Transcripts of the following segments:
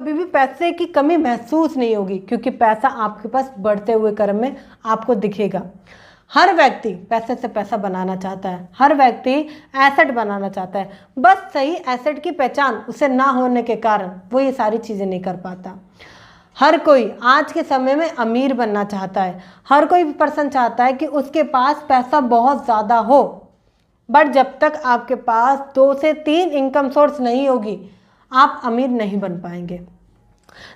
कभी भी पैसे की कमी महसूस नहीं होगी, क्योंकि पैसा आपके पास बढ़ते हुए क्रम में आपको दिखेगा। हर व्यक्ति पैसे से पैसा बनाना चाहता है, हर व्यक्ति एसेट बनाना चाहता है, बस सही एसेट की पहचान उसे ना होने के कारण वो ये सारी चीज़ें नहीं कर पाता। हर कोई आज के समय में अमीर बनना चाहता है, हर कोई पर्सन चाहता है कि उसके पास पैसा बहुत ज़्यादा हो, बट जब तक आपके पास 2 से 3 इनकम सोर्स नहीं होगी आप अमीर नहीं बन पाएंगे।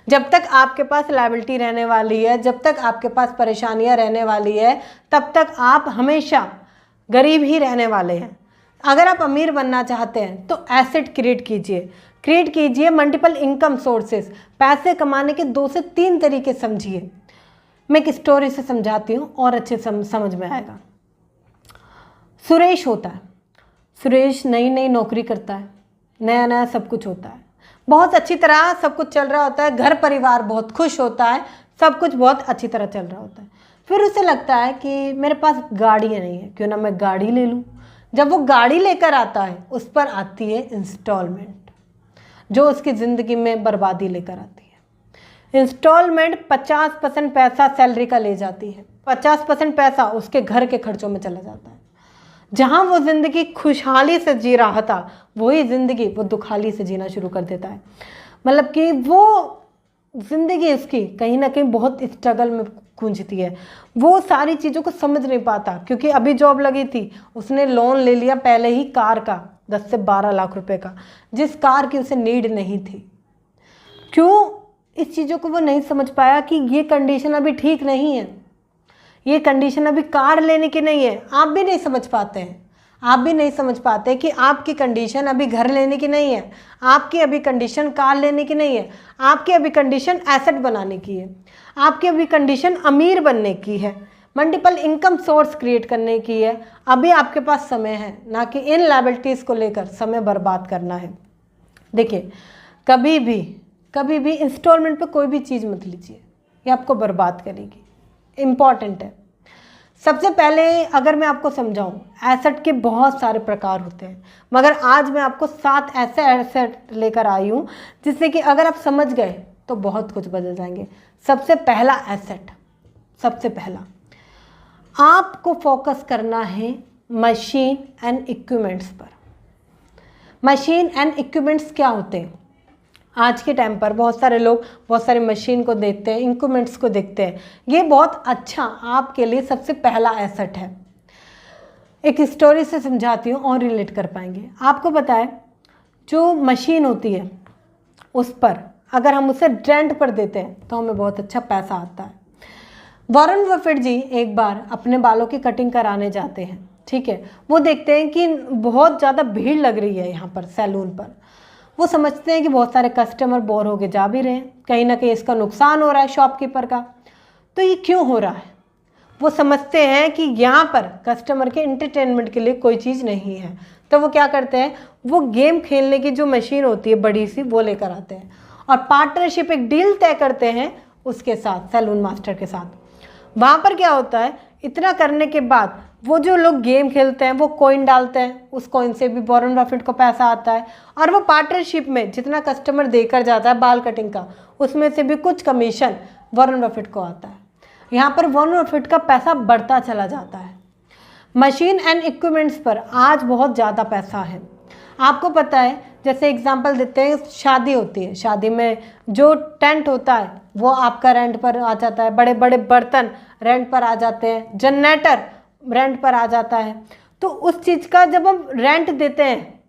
जब तक आपके पास लायबिलिटी रहने वाली है, जब तक आपके पास परेशानियां रहने वाली है, तब तक आप हमेशा गरीब ही रहने वाले हैं। अगर आप अमीर बनना चाहते हैं तो एसेट क्रिएट कीजिए मल्टीपल इनकम सोर्सेस। पैसे कमाने के 2 से 3 तरीके समझिए। मैं एक स्टोरी से समझाती हूँ और अच्छे समझ में आएगा। सुरेश होता है, सुरेश नई नई नौकरी करता है, नया नया सब कुछ होता है, बहुत अच्छी तरह सब कुछ चल रहा होता है, घर परिवार बहुत खुश होता है, सब कुछ बहुत अच्छी तरह चल रहा होता है। फिर उसे लगता है कि मेरे पास गाड़ियाँ नहीं है, क्यों ना मैं गाड़ी ले लूँ। जब वो गाड़ी लेकर आता है उस पर आती है इंस्टॉलमेंट, जो उसकी ज़िंदगी में बर्बादी लेकर आती है। इंस्टॉलमेंट 50% पैसा सैलरी का ले जाती है, 50% पैसा उसके घर के खर्चों में चला जाता है। जहाँ वो ज़िंदगी खुशहाली से जी रहा था वही ज़िंदगी वो दुखाली से जीना शुरू कर देता है। मतलब कि वो ज़िंदगी इसकी कहीं ना कहीं बहुत स्ट्रगल में गूंजती है। वो सारी चीज़ों को समझ नहीं पाता, क्योंकि अभी जॉब लगी थी, उसने लोन ले लिया पहले ही कार का 10 से 12 लाख रुपए का, जिस कार की उसे नीड नहीं थी। क्यों? इस चीज़ों को वो नहीं समझ पाया कि ये कंडीशन अभी ठीक नहीं है, ये कंडीशन अभी कार लेने की नहीं है। आप भी नहीं समझ पाते हैं, आप भी नहीं समझ पाते कि आपकी कंडीशन अभी घर लेने की नहीं है, आपकी अभी कंडीशन कार लेने की नहीं है, आपकी अभी कंडीशन एसेट बनाने की है, आपकी अभी कंडीशन अमीर बनने की है, मल्टीपल इनकम सोर्स क्रिएट करने की है। अभी आपके पास समय है, ना कि इन लायबिलिटीज़ को लेकर समय बर्बाद करना है। देखिए, कभी भी इंस्टॉलमेंट पे कोई भी चीज़ मत लीजिए, ये आपको बर्बाद करेगी। इम्पॉर्टेंट है। सबसे पहले अगर मैं आपको समझाऊं, एसेट के बहुत सारे प्रकार होते हैं, मगर आज मैं आपको 7 ऐसे एसेट लेकर आई हूं जिससे कि अगर आप समझ गए तो बहुत कुछ बदल जाएंगे। सबसे पहला एसेट, सबसे पहला आपको फोकस करना है मशीन एंड इक्विपमेंट्स पर। मशीन एंड इक्विपमेंट्स क्या होते हैं? आज के टाइम पर बहुत सारे लोग बहुत सारे मशीन को देखते हैं, इक्विपमेंट्स को देखते हैं। ये बहुत अच्छा आपके लिए सबसे पहला एसेट है। एक स्टोरी से समझाती हूँ और रिलेट कर पाएंगे। आपको पता है, जो मशीन होती है उस पर अगर हम उसे रेंट पर देते हैं तो हमें बहुत अच्छा पैसा आता है। वॉरेन बफेट जी एक बार अपने बालों की कटिंग कराने जाते हैं, ठीक है। वो देखते हैं कि बहुत ज़्यादा भीड़ लग रही है यहाँ पर सैलून पर। वो समझते हैं कि बहुत सारे कस्टमर बोर होके जा भी रहे हैं, कहीं ना कहीं इसका नुकसान हो रहा है शॉपकीपर का। तो ये क्यों हो रहा है? वो समझते हैं कि यहाँ पर कस्टमर के एंटरटेनमेंट के लिए कोई चीज़ नहीं है। तो वो क्या करते हैं, वो गेम खेलने की जो मशीन होती है बड़ी सी, वो लेकर आते हैं और पार्टनरशिप, एक डील तय करते हैं उसके साथ, सैलून मास्टर के साथ। वहाँ पर क्या होता है, इतना करने के बाद वो जो लोग गेम खेलते हैं वो कॉइन डालते हैं, उस कॉइन से भी वॉरेन बफेट को पैसा आता है। और वो पार्टनरशिप में जितना कस्टमर देकर जाता है बाल कटिंग का, उसमें से भी कुछ कमीशन वॉरेन बफेट को आता है। यहाँ पर वॉरेन बफेट का पैसा बढ़ता चला जाता है। मशीन एंड इक्विपमेंट्स पर आज बहुत ज़्यादा पैसा है। आपको पता है, जैसे एग्जांपल देते हैं, शादी होती है, शादी में जो टेंट होता है वो आपका रेंट पर आ जाता है, बड़े बड़े बर्तन रेंट पर आ जाते हैं, जनरेटर रेंट पर आ जाता है। तो उस चीज़ का जब हम रेंट देते हैं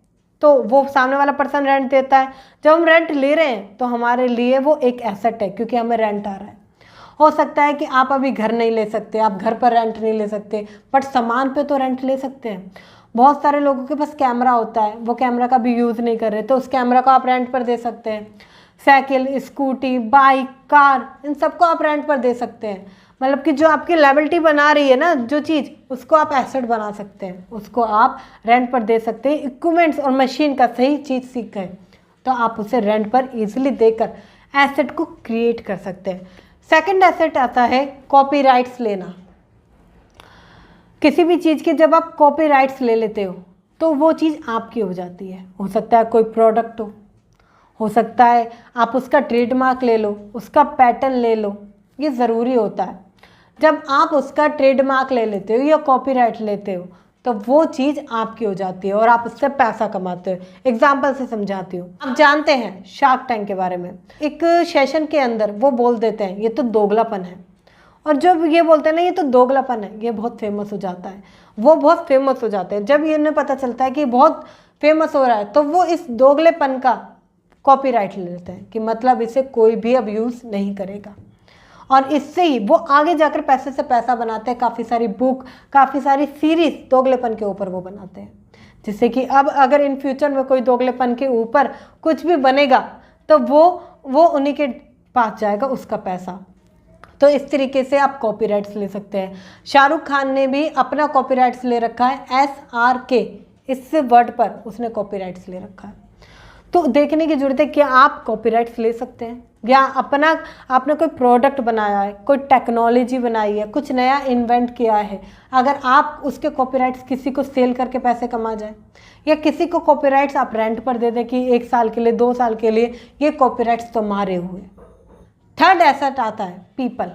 तो वो सामने वाला पर्सन रेंट देता है, जब हम रेंट ले रहे हैं तो हमारे लिए वो एक एसेट है, क्योंकि हमें रेंट आ रहा है। हो सकता है कि आप अभी घर नहीं ले सकते, आप घर पर रेंट नहीं ले सकते, बट सामान पे तो रेंट ले सकते हैं। बहुत सारे लोगों के पास कैमरा होता है, वो कैमरा का भी यूज़ नहीं कर रहे, तो उस कैमरा को आप रेंट पर दे सकते हैं। साइकिल, स्कूटी, बाइक, कार, इन सबको आप रेंट पर दे सकते हैं। मतलब कि जो आपकी लायबिलिटी बना रही है ना जो चीज़, उसको आप एसेट बना सकते हैं, उसको आप रेंट पर दे सकते हैं। इक्विपमेंट्स और मशीन का सही चीज़ सीख गए तो आप उसे रेंट पर ईजिली देकर एसेट को क्रिएट कर सकते हैं। सेकंड एसेट आता है कॉपीराइट्स लेना। किसी भी चीज़ के जब आप कॉपीराइट्स ले लेते हो तो वो चीज़ आपकी हो जाती है। हो सकता है कोई प्रोडक्ट हो सकता है आप उसका ट्रेडमार्क ले लो, उसका पैटर्न ले लो, ये ज़रूरी होता है। जब आप उसका ट्रेडमार्क ले लेते हो या कॉपीराइट लेते हो तो वो चीज़ आपकी हो जाती है और आप उससे पैसा कमाते हो। एग्जाम्पल से समझाती हूँ। आप जानते हैं शार्क टैंक के बारे में, एक सेशन के अंदर वो बोल देते हैं ये तो दोगलापन है, और जब ये बोलते हैं ना ये तो दोगलापन है, ये बहुत फेमस हो जाता है, वो बहुत फेमस हो जाते हैं। जब ये उन्हें पता चलता है कि बहुत फेमस हो रहा है तो वो इस दोगलेपन का कॉपीराइट ले लेते हैं कि मतलब इसे कोई भी अब यूज़ नहीं करेगा, और इससे ही वो आगे जाकर पैसे से पैसा बनाते हैं। काफ़ी सारी बुक, काफ़ी सारी सीरीज दोगलेपन के ऊपर वो बनाते हैं, जिससे कि अब अगर इन फ्यूचर में कोई दोगलेपन के ऊपर कुछ भी बनेगा तो वो उन्हीं के पास जाएगा उसका पैसा। तो इस तरीके से आप कॉपीराइट्स ले सकते हैं। शाहरुख खान ने भी अपना कॉपीराइट्स ले रखा है, SRK, इस वर्ड पर उसने कॉपीराइट्स ले रखा है। तो देखने की जरूरत है कि आप कॉपीराइट्स ले सकते हैं, या आपने कोई प्रोडक्ट बनाया है, कोई टेक्नोलॉजी बनाई है, कुछ नया इन्वेंट किया है, अगर आप उसके कॉपीराइट्स किसी को सेल करके पैसे कमा जाए, या किसी को कॉपीराइट्स आप रेंट पर दे दें कि 1 साल के लिए, 2 साल के लिए ये कॉपीराइट्स तुम्हारे हुए। थर्ड एसेट आता है पीपल।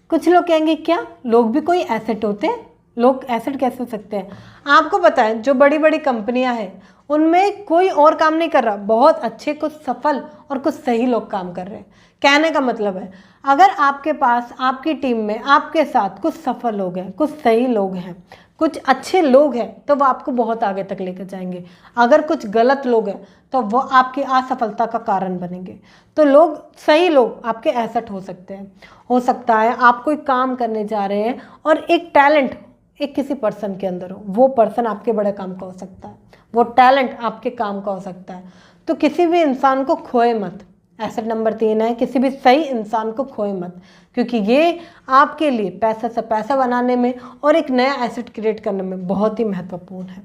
कुछ लोग कहेंगे क्या लोग भी कोई एसेट होते हैं? लोग एसेट कैसे हो सकते हैं? आपको पता है जो बड़ी बड़ी कंपनियां हैं उनमें कोई और काम नहीं कर रहा, बहुत अच्छे कुछ सफल और कुछ सही लोग काम कर रहे हैं। कहने का मतलब है अगर आपके पास, आपकी टीम में, आपके साथ कुछ सफल लोग हैं, कुछ सही लोग हैं, कुछ अच्छे लोग हैं तो वो आपको बहुत आगे तक लेकर जाएंगे। अगर कुछ गलत लोग हैं तो वो आपकी असफलता का कारण बनेंगे। तो लोग, सही लोग आपके एसेट हो सकते हैं। हो सकता है आप कोई काम करने जा रहे हैं और एक टैलेंट एक किसी पर्सन के अंदर हो, वो पर्सन आपके बड़े काम का हो सकता है, वो टैलेंट आपके काम का हो सकता है। तो किसी भी इंसान को खोए मत। एसेट नंबर 3 है, किसी भी सही इंसान को खोए मत, क्योंकि ये आपके लिए पैसा से पैसा बनाने में और एक नया एसेट क्रिएट करने में बहुत ही महत्वपूर्ण है।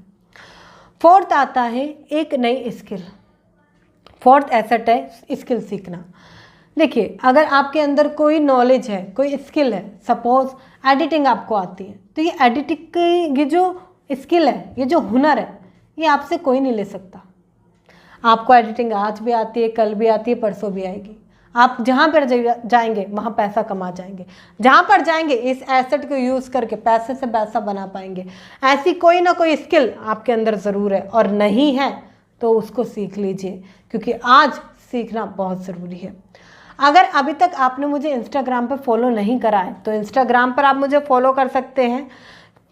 फोर्थ आता है एक नई स्किल। फोर्थ एसेट है स्किल सीखना। देखिए अगर आपके अंदर कोई नॉलेज है, कोई स्किल है, सपोज एडिटिंग आपको आती है, तो ये एडिटिंग की ये जो स्किल है, ये जो हुनर है, ये आपसे कोई नहीं ले सकता। आपको एडिटिंग आज भी आती है, कल भी आती है, परसों भी आएगी। आप जहाँ पर जाएंगे वहाँ पैसा कमा जाएंगे, जहाँ पर जाएंगे इस एसेट को यूज़ करके पैसे से पैसा बना पाएंगे। ऐसी कोई ना कोई स्किल आपके अंदर ज़रूर है, और नहीं है तो उसको सीख लीजिए, क्योंकि आज सीखना बहुत ज़रूरी है। अगर अभी तक आपने मुझे इंस्टाग्राम पर फॉलो नहीं करा है तो इंस्टाग्राम पर आप मुझे फॉलो कर सकते हैं।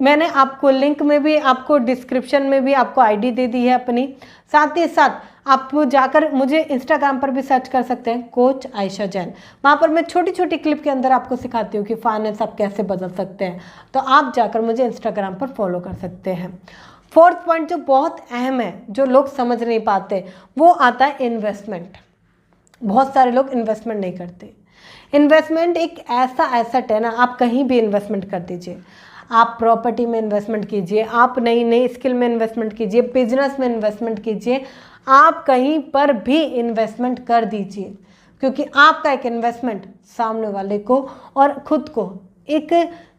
मैंने आपको लिंक में भी, आपको डिस्क्रिप्शन में भी आपको आईडी दे दी है अपनी। साथ ही साथ आप जाकर मुझे इंस्टाग्राम पर भी सर्च कर सकते हैं, कोच आयशा जैन। वहाँ पर मैं छोटी छोटी क्लिप के अंदर आपको सिखाती हूँ कि फाइनेंस आप कैसे बदल सकते हैं। तो आप जाकर मुझे इंस्टाग्राम पर फॉलो कर सकते हैं। फोर्थ पॉइंट जो बहुत अहम है, जो लोग समझ नहीं पाते, वो आता है इन्वेस्टमेंट। बहुत सारे लोग इन्वेस्टमेंट नहीं करते। इन्वेस्टमेंट एक ऐसा एसेट है ना, आप कहीं भी इन्वेस्टमेंट कर दीजिए। आप प्रॉपर्टी में इन्वेस्टमेंट कीजिए, आप नई नई स्किल में इन्वेस्टमेंट कीजिए, बिजनेस में इन्वेस्टमेंट कीजिए, आप कहीं पर भी इन्वेस्टमेंट कर दीजिए, क्योंकि आपका एक इन्वेस्टमेंट सामने वाले को और खुद को एक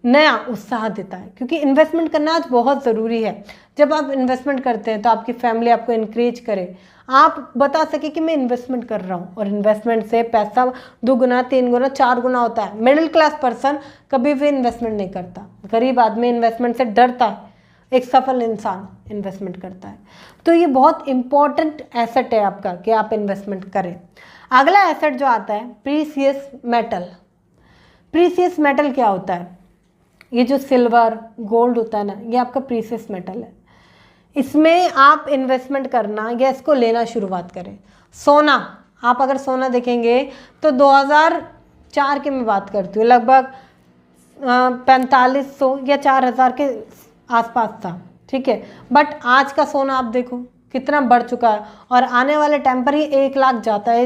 नया उत्साह देता है। क्योंकि इन्वेस्टमेंट करना आज बहुत ज़रूरी है। जब आप इन्वेस्टमेंट करते हैं तो आपकी फैमिली आपको इनक्रेज करे, आप बता सके कि मैं इन्वेस्टमेंट कर रहा हूँ, और इन्वेस्टमेंट से पैसा 2 गुना, 3 गुना, 4 गुना होता है। मिडिल क्लास पर्सन कभी भी इन्वेस्टमेंट नहीं करता, गरीब आदमी इन्वेस्टमेंट से डरता है, एक सफल इंसान इन्वेस्टमेंट करता है। तो ये बहुत इंपॉर्टेंट एसेट है आपका कि आप इन्वेस्टमेंट करें। अगला एसेट जो आता है प्रीसियस मेटल। प्रीसियस मेटल क्या होता है? ये जो सिल्वर, गोल्ड होता है ना, ये आपका प्रीसियस मेटल है। इसमें आप इन्वेस्टमेंट करना या इसको लेना शुरुआत करें। सोना, आप अगर सोना देखेंगे तो 2004 की मैं बात करती हूँ, लगभग 4500 या 4000 के आसपास था, ठीक है। बट आज का सोना आप देखो कितना बढ़ चुका है, और आने वाले टाइम पर ये 1 लाख जाता है।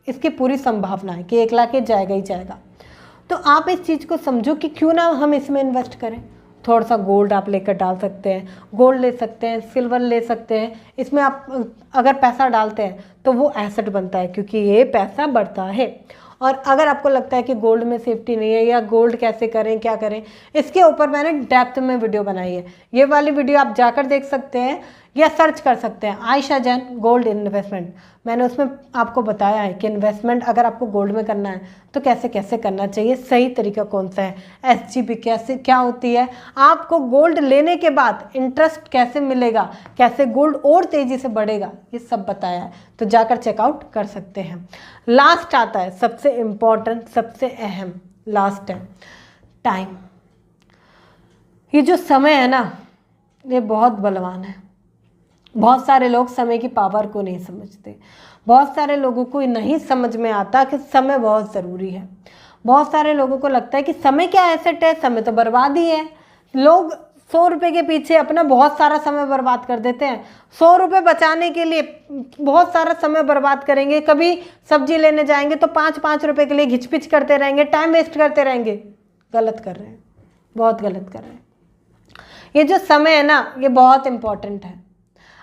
इसकी पूरी संभावना है कि 1 लाख ये जाएगा ही जाएगा। तो आप इस चीज़ को समझो कि क्यों ना हम इसमें इन्वेस्ट करें। थोड़ा सा गोल्ड आप लेकर डाल सकते हैं, गोल्ड ले सकते हैं, सिल्वर ले सकते हैं। इसमें आप अगर पैसा डालते हैं तो वो एसेट बनता है, क्योंकि ये पैसा बढ़ता है। और अगर आपको लगता है कि गोल्ड में सेफ्टी नहीं है, या गोल्ड कैसे करें, क्या करें, इसके ऊपर मैंने डेप्थ में वीडियो बनाई है। ये वाली वीडियो आप जाकर देख सकते हैं। या सर्च कर सकते हैं आयशा जैन गोल्ड इन्वेस्टमेंट। मैंने उसमें आपको बताया है कि इन्वेस्टमेंट अगर आपको गोल्ड में करना है तो कैसे कैसे करना चाहिए, सही तरीका कौन सा है, SGP कैसे क्या होती है, आपको गोल्ड लेने के बाद इंटरेस्ट कैसे मिलेगा, कैसे गोल्ड और तेज़ी से बढ़ेगा, ये सब बताया है। तो जाकर चेकआउट कर सकते हैं। लास्ट आता है सबसे इम्पॉर्टेंट, सबसे अहम, लास्ट है टाइम। ये जो समय है ना, ये बहुत बलवान है। बहुत सारे लोग समय की पावर को नहीं समझते। बहुत सारे लोगों को नहीं समझ में आता कि समय बहुत ज़रूरी है। बहुत सारे लोगों को लगता है कि समय क्या एसेट है, समय तो बर्बाद ही है। लोग 100 रुपये के पीछे अपना बहुत सारा समय बर्बाद कर देते हैं। 100 रुपये बचाने के लिए बहुत सारा समय बर्बाद करेंगे। कभी सब्जी लेने जाएंगे तो 5-5 रुपये के लिए घिचपिच करते रहेंगे, टाइम वेस्ट करते रहेंगे। गलत कर रहे हैं, बहुत गलत कर रहे हैं। ये जो समय है ना, ये बहुत इम्पॉर्टेंट है।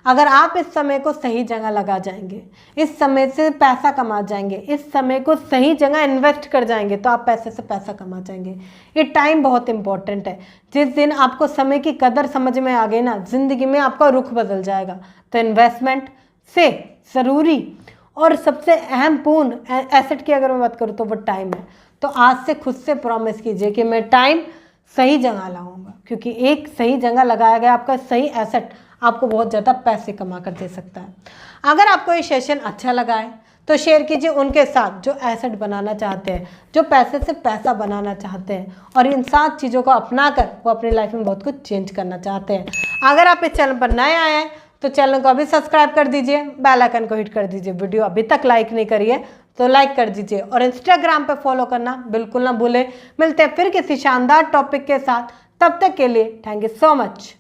अगर आप इस समय को सही जगह लगा जाएंगे, इस समय से पैसा कमा जाएंगे, इस समय को सही जगह इन्वेस्ट कर जाएंगे तो आप पैसे से पैसा कमा जाएंगे। ये टाइम बहुत इंपॉर्टेंट है। जिस दिन आपको समय की कदर समझ में आ गई ना, जिंदगी में आपका रुख बदल जाएगा। तो इन्वेस्टमेंट से ज़रूरी और सबसे अहम पूर्ण एसेट की अगर मैं बात करूँ तो वो टाइम है। तो आज से खुद से प्रॉमिस कीजिए कि मैं टाइम सही जगह लगाऊंगा, क्योंकि एक सही जगह लगाया गया आपका सही एसेट आपको बहुत ज़्यादा पैसे कमा कर दे सकता है। अगर आपको ये सेशन अच्छा लगा है तो शेयर कीजिए उनके साथ जो एसेट बनाना चाहते हैं, जो पैसे से पैसा बनाना चाहते हैं और इन 7 चीज़ों को अपना कर वो अपनी लाइफ में बहुत कुछ चेंज करना चाहते हैं। अगर आप इस चैनल पर नए आए हैं तो चैनल को अभी सब्सक्राइब कर दीजिए, बेल आइकन को हिट कर दीजिए। वीडियो अभी तक लाइक नहीं करी है तो लाइक कर दीजिए और इंस्टाग्राम पे फॉलो करना बिल्कुल ना भूलें। मिलते हैं फिर किसी शानदार टॉपिक के साथ, तब तक के लिए थैंक यू सो मच।